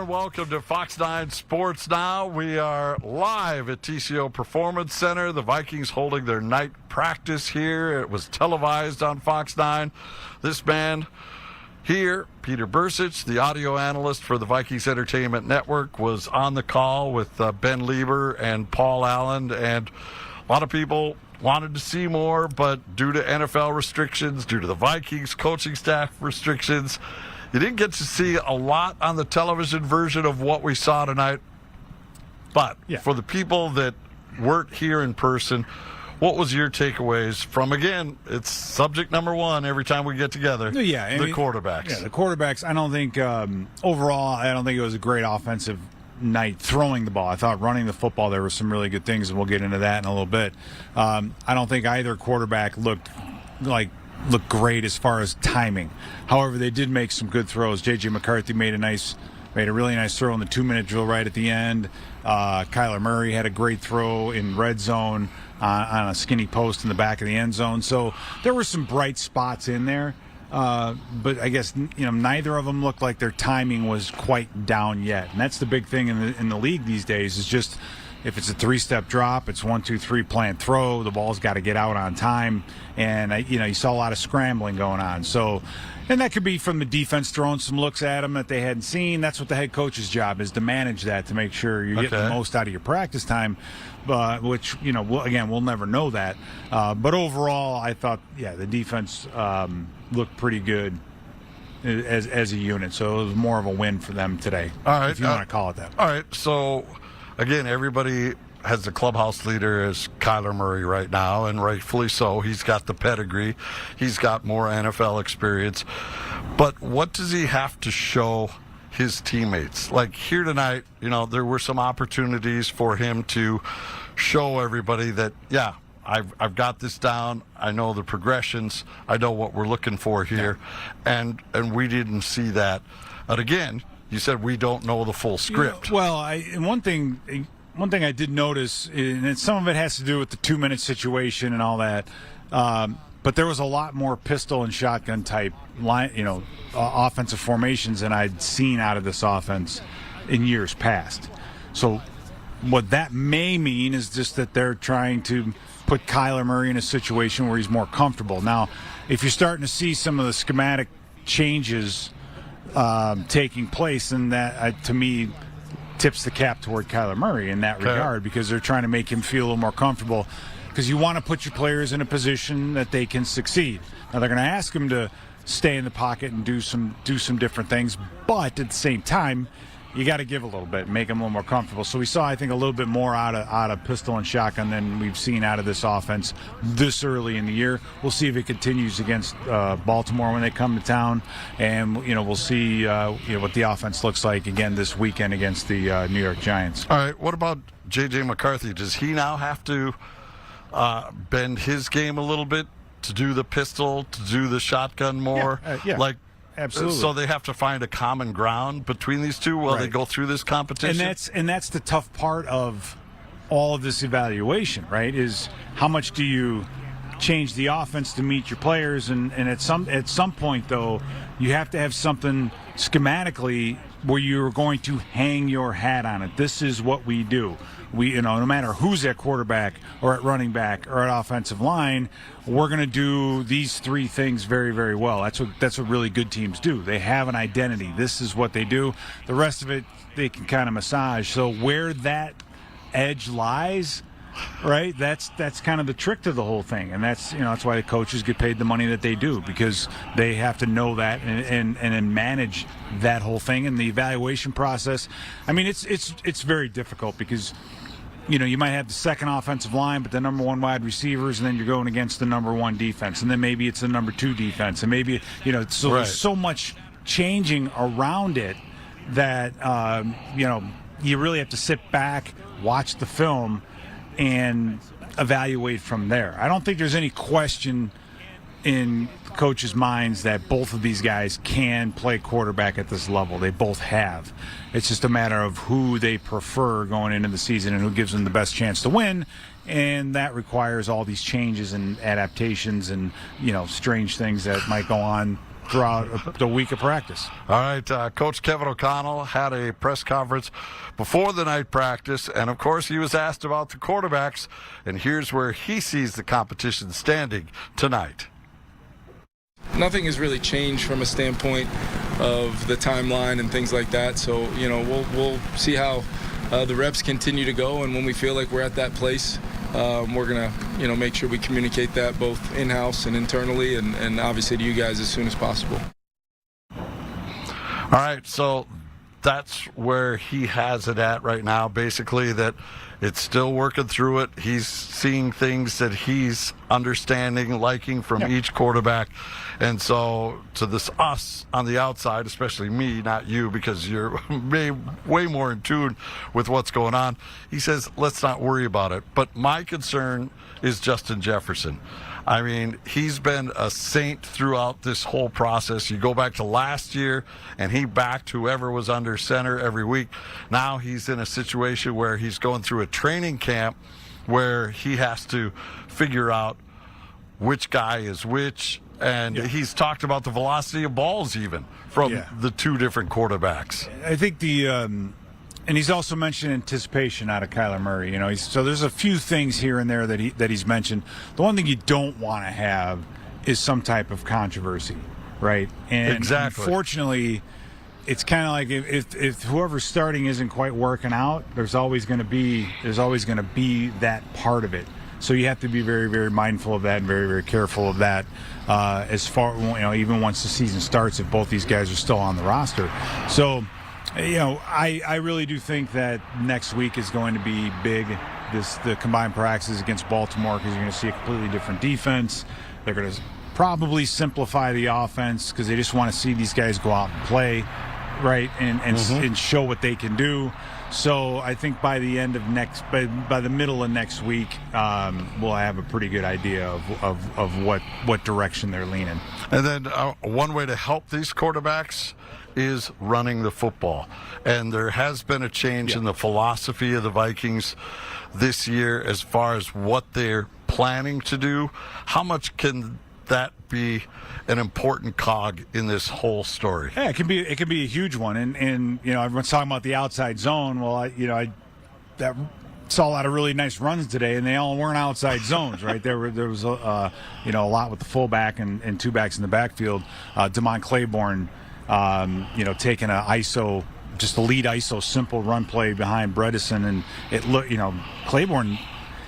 and welcome to Fox 9 Sports Now. We are live at TCO Performance Center. The Vikings holding their night practice here. It was televised on Fox 9. This man here, Pete Bercich, the audio analyst for the Vikings Entertainment Network, was on the call with Ben Lieber and Paul Allen, and a lot of people wanted to see more, but due to NFL restrictions, due to the Vikings coaching staff restrictions, you didn't get to see a lot on the television version of what we saw tonight. But for the people that weren't here in person, what was your takeaways from, again, it's subject number one every time we get together, the quarterbacks. Yeah, the quarterbacks, I don't think, overall, I don't think it was a great offensive night throwing the ball. I thought running the football, there were some really good things, and we'll get into that in a little bit. I don't think either quarterback looked great as far as timing. However, they did make some good throws. J.J. McCarthy made a really nice throw in the 2-minute drill right at the end. Kyler Murray had a great throw in red zone on a skinny post in the back of the end zone. So there were some bright spots in there. But I guess neither of them looked like their timing was quite down yet. And that's the big thing in the league these days, is just if it's a 3-step drop, it's 1, 2, 3 plant throw. The ball's got to get out on time, and you saw a lot of scrambling going on. So, and that could be from the defense throwing some looks at them that they hadn't seen. That's what the head coach's job is, to manage that, to make sure you're getting the most out of your practice time. Which we'll never know that. But overall, I thought the defense looked pretty good as a unit. So it was more of a win for them today. All right, if you want to call it that. All right, so. Again, everybody has the clubhouse leader as Kyler Murray right now, and rightfully so. He's got the pedigree. He's got more NFL experience. But what does he have to show his teammates? Like here tonight, there were some opportunities for him to show everybody that, I've got this down. I know the progressions. I know what we're looking for here. And we didn't see that. But again, you said we don't know the full script. One thing I did notice, and some of it has to do with the 2-minute situation and all that, but there was a lot more pistol and shotgun type offensive formations than I'd seen out of this offense in years past. So what that may mean is just that they're trying to put Kyler Murray in a situation where he's more comfortable. Now, if you're starting to see some of the schematic changes taking place, and that to me tips the cap toward Kyler Murray in that regard, because they're trying to make him feel a little more comfortable, because you want to put your players in a position that they can succeed. Now they're going to ask him to stay in the pocket and do some different things, but at the same time you got to give a little bit, make them a little more comfortable. So we saw, I think, a little bit more out of pistol and shotgun than we've seen out of this offense this early in the year. We'll see if it continues against Baltimore when they come to town, and we'll see what the offense looks like again this weekend against the New York Giants. All right, what about J.J. McCarthy? Does he now have to bend his game a little bit to do the pistol, to do the shotgun more? Absolutely. So they have to find a common ground between these two while they go through this competition? And that's the tough part of all of this evaluation, right, is how much do you change the offense to meet your players? And at some point, though, you have to have something schematically where you're going to hang your hat on it. This is what we do. We, no matter who's at quarterback or at running back or at offensive line, we're going to do these 3 things very, very well. That's what really good teams do. They have an identity. This is what they do. The rest of it, they can kind of massage. So where that edge lies, right, that's kind of the trick to the whole thing. And that's why the coaches get paid the money that they do, because they have to know that and manage that whole thing. And the evaluation process, I mean, it's very difficult, because you might have the second offensive line, but the number 1 wide receivers, and then you're going against the number 1 defense, and then maybe it's the number 2 defense, and maybe there's so much changing around it that you really have to sit back, watch the film, and evaluate from there. I don't think there's any question in coaches' minds that both of these guys can play quarterback at this level. They both have. It's just a matter of who they prefer going into the season and who gives them the best chance to win, and that requires all these changes and adaptations and strange things that might go on throughout the week of practice. All right, Coach Kevin O'Connell had a press conference before the night practice, and of course he was asked about the quarterbacks, and here's where he sees the competition standing tonight. Nothing has really changed from a standpoint of the timeline and things like that. So, we'll see how the reps continue to go, and when we feel like we're at that place, we're going to, make sure we communicate that both in-house and internally and obviously to you guys as soon as possible. All right, so that's where he has it at right now, basically, that it's still working through it. He's seeing things that he's understanding, liking from each quarterback. And so to us on the outside, especially me, not you, because you're way more in tune with what's going on, he says, let's not worry about it. But my concern is Justin Jefferson. I mean, he's been a saint throughout this whole process. You go back to last year, and he backed whoever was under center every week. Now he's in a situation where he's going through a training camp where he has to figure out which guy is which. And he's talked about the velocity of balls even from the two different quarterbacks. I think and he's also mentioned anticipation out of Kyler Murray. So there's a few things here and there that he's mentioned. The one thing you don't want to have is some type of controversy, right? And exactly. Unfortunately, it's kind of like if whoever's starting isn't quite working out, there's always going to be that part of it. So you have to be very, very mindful of that and very, very careful of that. As far even once the season starts, if both these guys are still on the roster. So. I really do think that next week is going to be big. The combined practices against Baltimore, because you're going to see a completely different defense. They're going to probably simplify the offense because they just want to see these guys go out and play, right, and show what they can do. So I think by the middle of next week, we'll have a pretty good idea of what direction they're leaning. And then one way to help these quarterbacks is running the football. And there has been a change in the philosophy of the Vikings this year as far as what they're planning to do. How much can that be an important cog in this whole story? Yeah, it can be a huge one. And everyone's talking about the outside zone. Well, I saw a lot of really nice runs today, and they all weren't outside zones, right? There was a lot with the fullback and two backs in the backfield. Damon Claiborne, taking a ISO, just a lead ISO simple run play behind Bredesen, and it looked, Claiborne,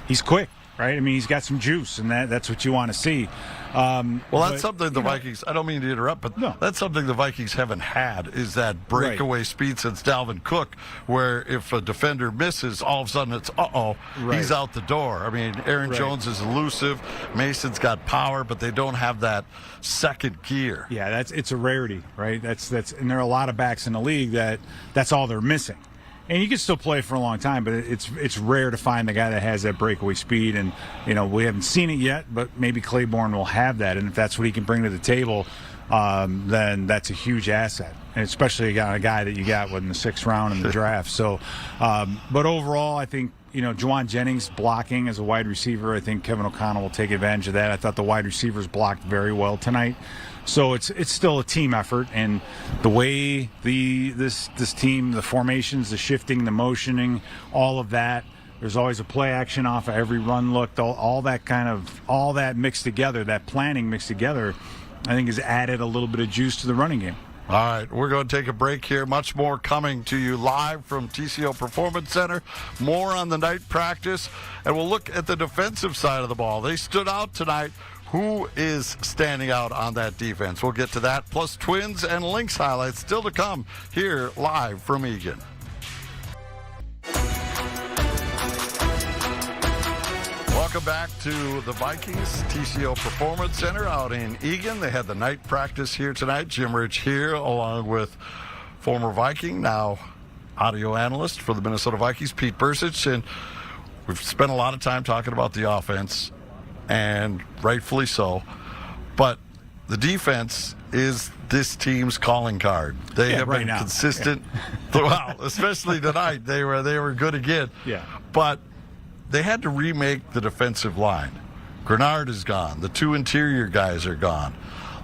he's quick, right? I mean, he's got some juice, and that's what you want to see. That's something the Vikings, I don't mean to interrupt, but that's something the Vikings haven't had, is that breakaway speed since Dalvin Cook, where if a defender misses, all of a sudden it's, he's out the door. I mean, Aaron Jones is elusive, Mason's got power, but they don't have that second gear. Yeah, it's a rarity, right? And there are a lot of backs in the league that's all they're missing. And you can still play for a long time, but it's rare to find the guy that has that breakaway speed. And, we haven't seen it yet, but maybe Claiborne will have that. And if that's what he can bring to the table, then that's a huge asset. And especially a guy that you got in the 6th round in the draft. So, but overall, I think, Juwan Jennings blocking as a wide receiver, I think Kevin O'Connell will take advantage of that. I thought the wide receivers blocked very well tonight. So it's still a team effort, and the way this team, the formations, the shifting, the motioning, all of that, there's always a play action off of every run look, all that mixed together, that planning mixed together, I think has added a little bit of juice to the running game. All right, we're going to take a break here. Much more coming to you live from TCO Performance Center. More on the night practice, and we'll look at the defensive side of the ball. They stood out tonight. Who is standing out on that defense? We'll get to that, plus Twins and Lynx highlights still to come here live from Eagan. Welcome back to the Vikings TCO Performance Center out in Eagan. They had the night practice here tonight. Jim Rich here, along with former Viking, now audio analyst for the Minnesota Vikings, Pete Bercich. And we've spent a lot of time talking about the offense, and rightfully so. But the defense is this team's calling card. They have been consistent throughout, especially tonight. They were good again. Yeah. But they had to remake the defensive line. Grenard is gone. The two interior guys are gone.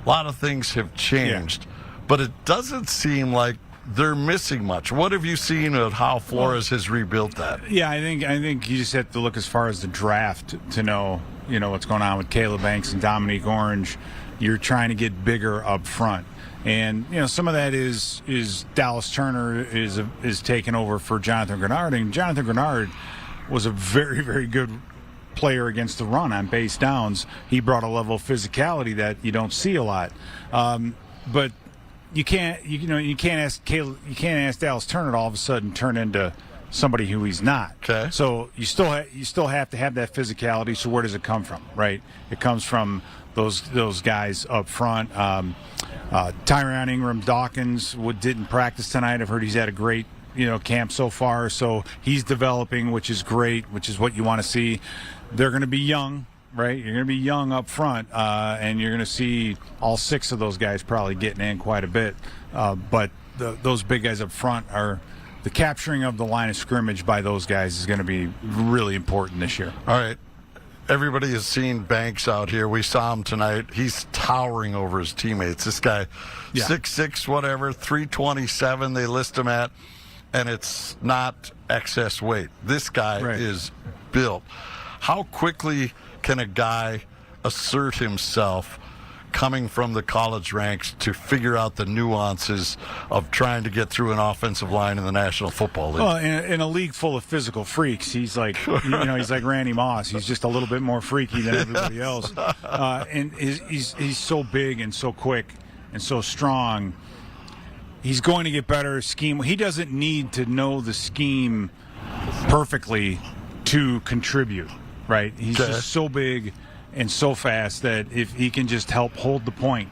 A lot of things have changed, but it doesn't seem like they're missing much. What have you seen of how Flores has rebuilt that? Yeah, I think you just have to look as far as the draft to know, what's going on with Caleb Banks and Dominique Orange. You're trying to get bigger up front. And, some of that is Dallas Turner is taking over for Jonathan Grenard. And Jonathan Grenard was a very, very good player against the run on base downs. He brought a level of physicality that you don't see a lot. But you can't ask Dallas Turner to all of a sudden turn into somebody who he's not. Okay. So you still have to have that physicality. So where does it come from? Right. It comes from those guys up front. Tyron Ingram Dawkins didn't practice tonight. I've heard he's had a great camp so far. So he's developing, which is great, which is what you want to see. They're going to be young. Right, you're going to be young up front, and you're going to see all 6 of those guys probably getting in quite a bit. But those big guys up front are the capturing of the line of scrimmage by those guys is going to be really important this year. All right, everybody has seen Banks out here. We saw him tonight. He's towering over his teammates. This guy, 6'6", whatever, 327. They list him at, and it's not excess weight. This guy is built. How quickly can a guy assert himself coming from the college ranks to figure out the nuances of trying to get through an offensive line in the National Football League? Well, in a league full of physical freaks, he's like, he's like Randy Moss. He's just a little bit more freaky than everybody else. And he's so big and so quick and so strong. He's going to get better scheme. He doesn't need to know the scheme perfectly to contribute. Right, he's just so big and so fast that if he can just help hold the point,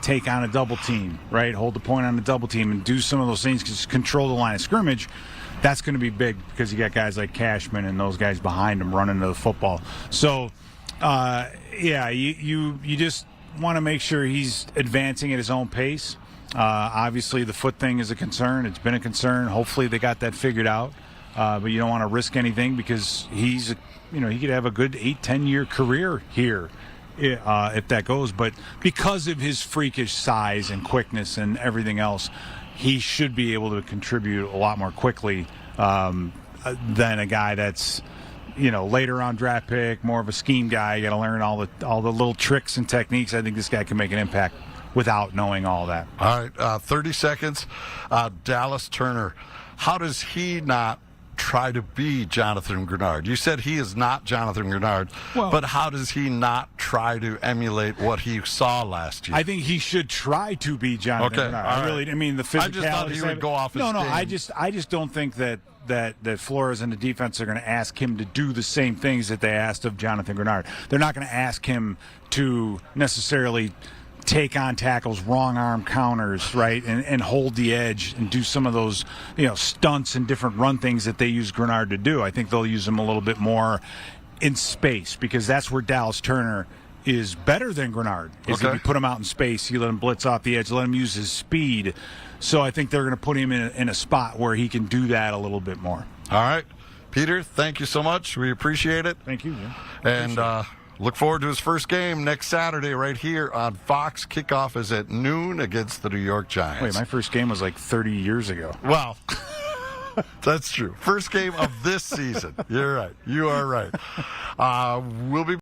take on a double team, right, hold the point on a double team and do some of those things, just control the line of scrimmage, that's going to be big because you got guys like Cashman and those guys behind him running to the football. So, you just want to make sure he's advancing at his own pace. Obviously, the foot thing is a concern. It's been a concern. Hopefully, they got that figured out. But you don't want to risk anything because he could have a good 8-10 year career here if that goes. But because of his freakish size and quickness and everything else, he should be able to contribute a lot more quickly than a guy that's later round draft pick, more of a scheme guy. You got to learn all the little tricks and techniques. I think this guy can make an impact without knowing all that. All right, 30 seconds. Dallas Turner, how does he not try to be Jonathan Grenard? You said he is not Jonathan Grenard, but how does he not try to emulate what he saw last year? I think he should try to be Jonathan Grenard. I mean, the physicality. I just thought he would go off his game. I just don't think that Flores and the defense are going to ask him to do the same things that they asked of Jonathan Grenard. They're not going to ask him to necessarily take on tackles, wrong arm counters, right, and hold the edge and do some of those, stunts and different run things that they use Grenard to do. I think they'll use him a little bit more in space because that's where Dallas Turner is better than Grenard. If you put him out in space, you let him blitz off the edge, let him use his speed. So I think they're going to put him in a spot where he can do that a little bit more. All right. Peter, thank you so much. We appreciate it. Thank you. And look forward to his first game next Saturday right here on Fox. Kickoff is at noon against the New York Giants. Wait, my first game was like 30 years ago. Well, that's true. First game of this season. You're right. You are right. We'll be